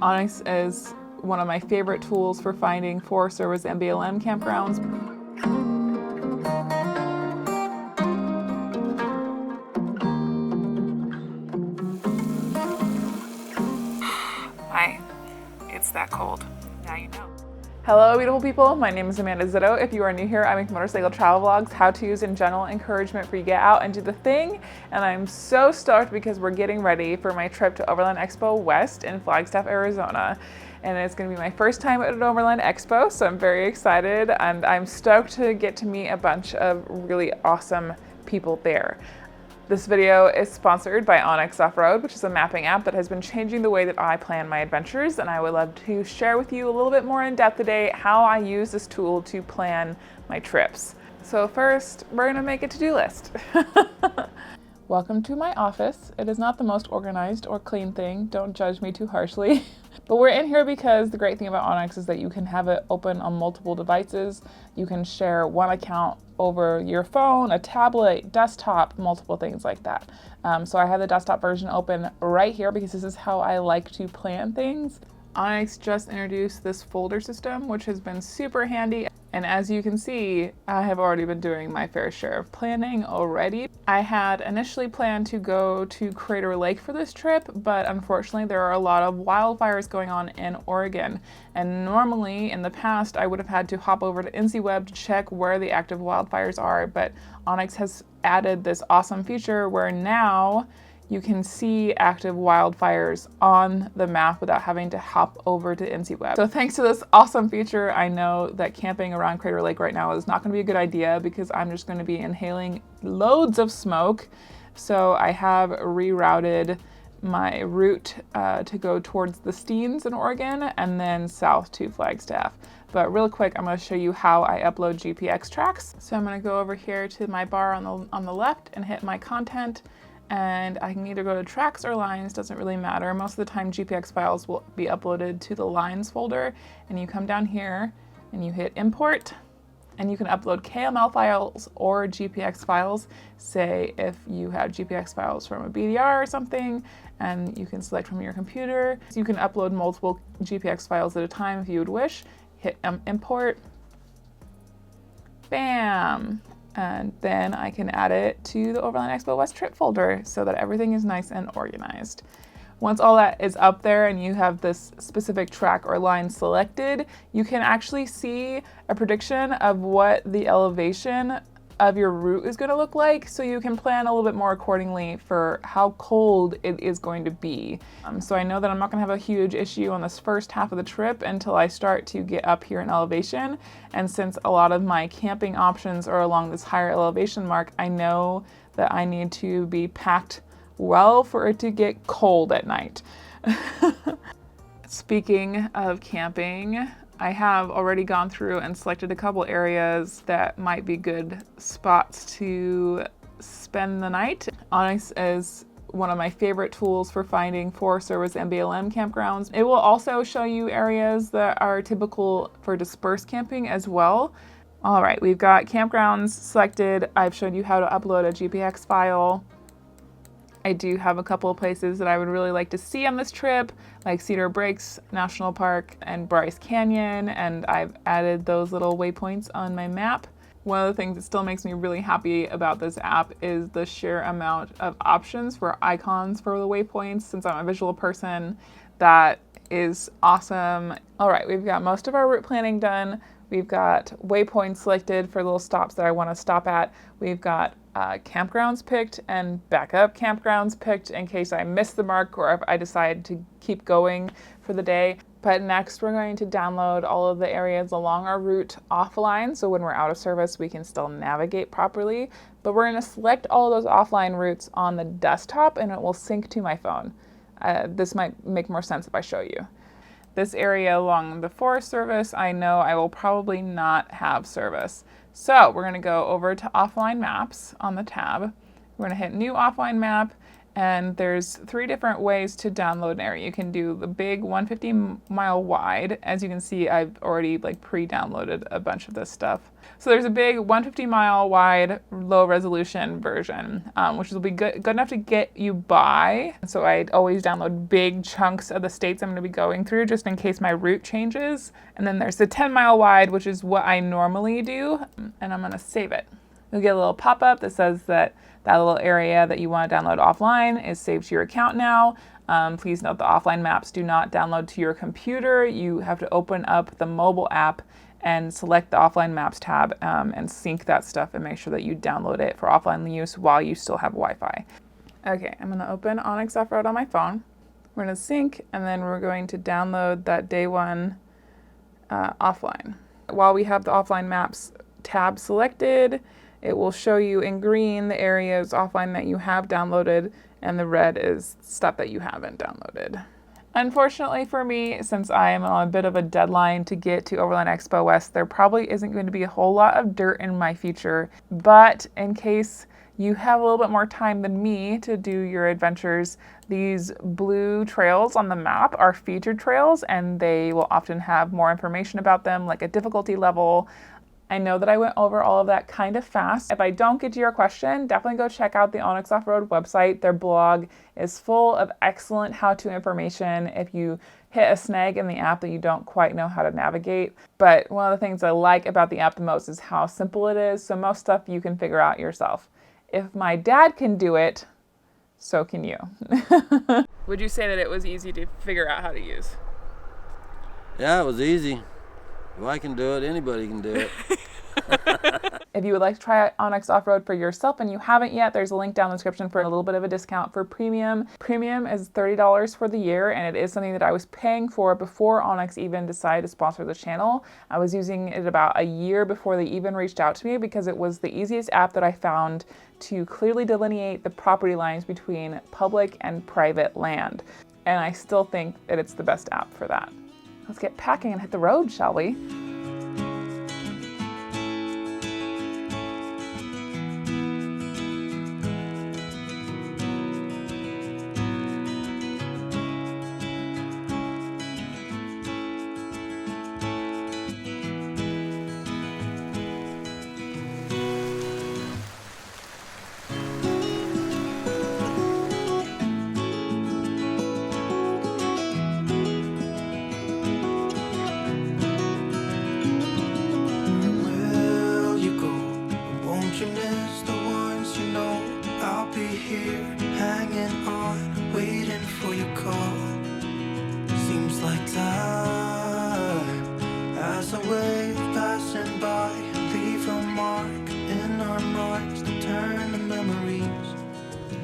Onyx is one of my favorite tools for finding Forest Service and BLM campgrounds. Hi, it's that cold. Now you know. Hello, beautiful people. My name is Amanda Zitto. If you are new here, I make motorcycle travel vlogs, how-tos, and general encouragement for you to get out and do the thing. And I'm so stoked because we're getting ready for my trip to Overland Expo West in Flagstaff, Arizona. And it's going to be my first time at an Overland Expo, so I'm very excited. And I'm stoked to get to meet a bunch of really awesome people there. This video is sponsored by Onyx Off-Road, which is a mapping app that has been changing the way that I plan my adventures, and I would love to share with you a little bit more in depth today how I use this tool to plan my trips. So first, we're gonna make a to-do list. Welcome to my office. It is not the most organized or clean thing, don't judge me too harshly. But we're in here because the great thing about Onyx is that you can have it open on multiple devices. You can share one account over your phone, a tablet, desktop, multiple things like that. So I have the desktop version open right here because this is how I like to plan things. Onyx just introduced this folder system, which has been super handy. And as you can see, I have already been doing my fair share of planning already. I had initially planned to go to Crater Lake for this trip, but unfortunately there are a lot of wildfires going on in Oregon. And normally in the past, I would have had to hop over to NCWeb to check where the active wildfires are, but Onyx has added this awesome feature where now you can see active wildfires on the map without having to hop over to NCWeb. So thanks to this awesome feature, I know that camping around Crater Lake right now is not gonna be a good idea because I'm just gonna be inhaling loads of smoke. So I have rerouted my route to go towards the Steens in Oregon and then south to Flagstaff. But real quick, I'm gonna show you how I upload GPX tracks. So I'm gonna go over here to my bar on the left and hit my content. And I can either go to tracks or lines, doesn't really matter. Most of the time GPX files will be uploaded to the lines folder, and you come down here and you hit import, and you can upload KML files or GPX files. Say if you have GPX files from a BDR or something, and you can select from your computer. So you can upload multiple GPX files at a time if you would wish. Hit import, bam. And then I can add it to the Overland Expo West trip folder so that everything is nice and organized. Once all that is up there and you have this specific track or line selected, you can actually see a prediction of what the elevation of your route is going to look like, so you can plan a little bit more accordingly for how cold it is going to be. So I know that I'm not going to have a huge issue on this first half of the trip until I start to get up here in elevation. And since a lot of my camping options are along this higher elevation mark, I know that I need to be packed well for it to get cold at night. Speaking of camping, I have already gone through and selected a couple areas that might be good spots to spend the night. Onyx is one of my favorite tools for finding Forest Service and BLM campgrounds. It will also show you areas that are typical for dispersed camping as well. All right, we've got campgrounds selected. I've shown you how to upload a GPX file. I do have a couple of places that I would really like to see on this trip, like Cedar Breaks National Park and Bryce Canyon, and I've added those little waypoints on my map. One of the things that still makes me really happy about this app is the sheer amount of options for icons for the waypoints. Since I'm a visual person, that is awesome. All right, we've got most of our route planning done. We've got waypoints selected for little stops that I want to stop at. We've got campgrounds picked and backup campgrounds picked in case I miss the mark or if I decide to keep going for the day. But next we're going to download all of the areas along our route offline, so when we're out of service we can still navigate properly. But we're going to select all of those offline routes on the desktop and it will sync to my phone. This might make more sense if I show you. This area along the Forest Service, I know I will probably not have service. So we're gonna go over to offline maps on the tab. We're gonna hit new offline map, And there's 3 different ways to download an area. You can do the big 150 mile wide. As you can see, I've already like pre-downloaded a bunch of this stuff. So there's a big 150 mile wide low resolution version, which will be good enough to get you by. So I always download big chunks of the states I'm going to be going through just in case my route changes. And then there's the 10 mile wide, which is what I normally do. And I'm going to save it. You'll get a little pop-up that says that little area that you want to download offline is saved to your account now. Please note the offline maps do not download to your computer. You have to open up the mobile app and select the offline maps tab and sync that stuff and make sure that you download it for offline use while you still have Wi-Fi. Okay, I'm going to open Onyx Off-Road on my phone. We're going to sync, and then we're going to download that day 1 offline. While we have the offline maps tab selected, it will show you in green the areas offline that you have downloaded, and the red is stuff that you haven't downloaded. Unfortunately for me, since I am on a bit of a deadline to get to Overland Expo West, there probably isn't going to be a whole lot of dirt in my future. But in case you have a little bit more time than me to do your adventures, these blue trails on the map are featured trails, and they will often have more information about them, like a difficulty level. I know that I went over all of that kind of fast. If I don't get to your question, definitely go check out the Onyx Off-Road website. Their blog is full of excellent how-to information if you hit a snag in the app that you don't quite know how to navigate. But one of the things I like about the app the most is how simple it is, so most stuff you can figure out yourself. If my dad can do it, so can you. Would you say that it was easy to figure out how to use? Yeah, it was easy. If I can do it, anybody can do it. If you would like to try out Onyx Off-Road for yourself and you haven't yet, there's a link down in the description for a little bit of a discount for premium. Premium is $30 for the year, and it is something that I was paying for before Onyx even decided to sponsor the channel. I was using it about a year before they even reached out to me because it was the easiest app that I found to clearly delineate the property lines between public and private land. And I still think that it's the best app for that. Let's get packing and hit the road, shall we?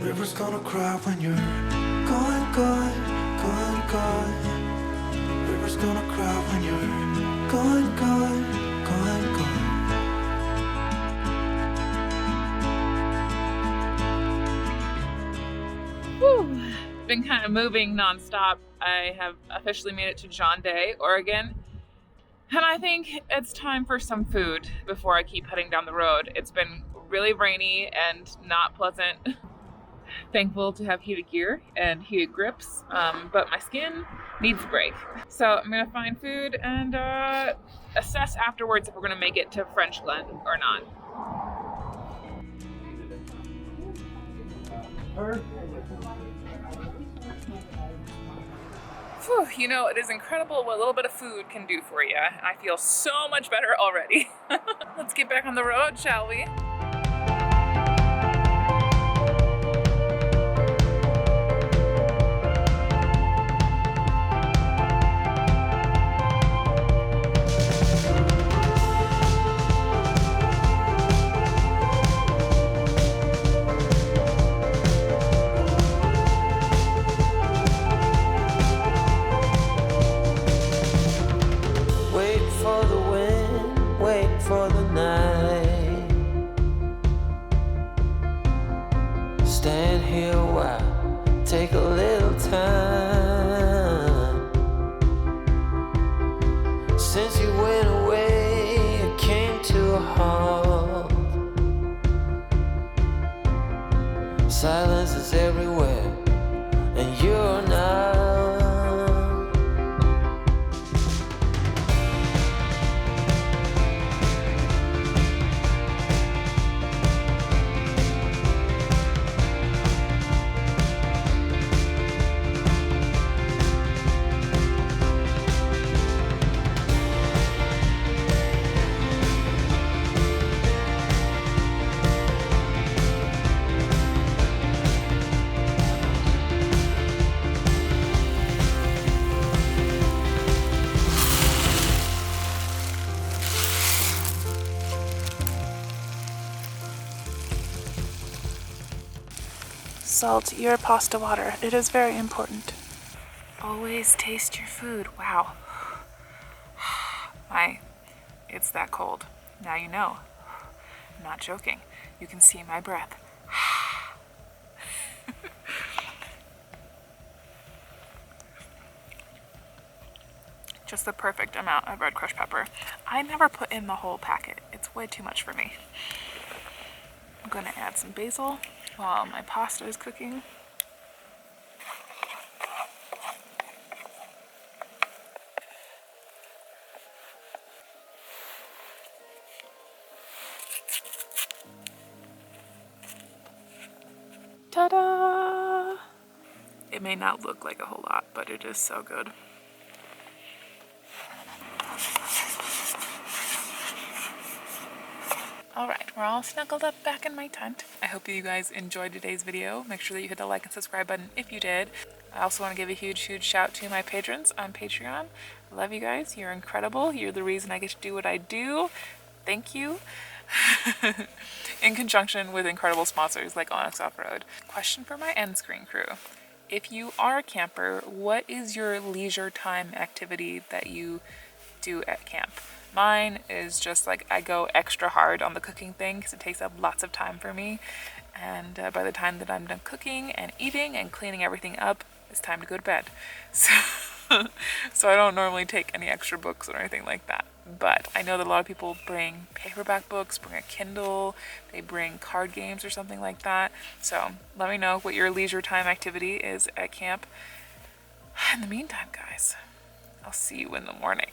River's gonna cry when you're gone, gone, gone, gone. River's gonna cry when you're gone, gone, gone, gone. Whew. Been kind of moving nonstop. I have officially made it to John Day, Oregon. And I think it's time for some food before I keep heading down the road. It's been really rainy and not pleasant. Thankful to have heated gear and heated grips, but my skin needs a break. So I'm gonna find food and assess afterwards if we're gonna make it to French Glen or not. Whew, you know, it is incredible what a little bit of food can do for you. I feel so much better already. Let's get back on the road, shall we? salt your pasta water. It is very important. Always taste your food. Wow. It's that cold. Now you know. I'm not joking. You can see my breath. Just the perfect amount of red crushed pepper. I never put in the whole packet. It's way too much for me. I'm gonna add some basil while my pasta is cooking. Ta-da! It may not look like a whole lot, but it is so good. Alright, we're all snuggled up back in my tent. I hope you guys enjoyed today's video. Make sure that you hit the like and subscribe button if you did. I also want to give a huge shout to my patrons on Patreon. I love you guys. You're incredible. You're the reason I get to do what I do. Thank you. In conjunction with incredible sponsors like Onyx Off-Road. Question for my end screen crew. If you are a camper, what is your leisure time activity that you do at camp? Mine is just like I go extra hard on the cooking thing because it takes up lots of time for me. And by the time that I'm done cooking and eating and cleaning everything up, it's time to go to bed. So I don't normally take any extra books or anything like that. But I know that a lot of people bring paperback books, bring a Kindle, they bring card games or something like that. So let me know what your leisure time activity is at camp. In the meantime, guys, I'll see you in the morning.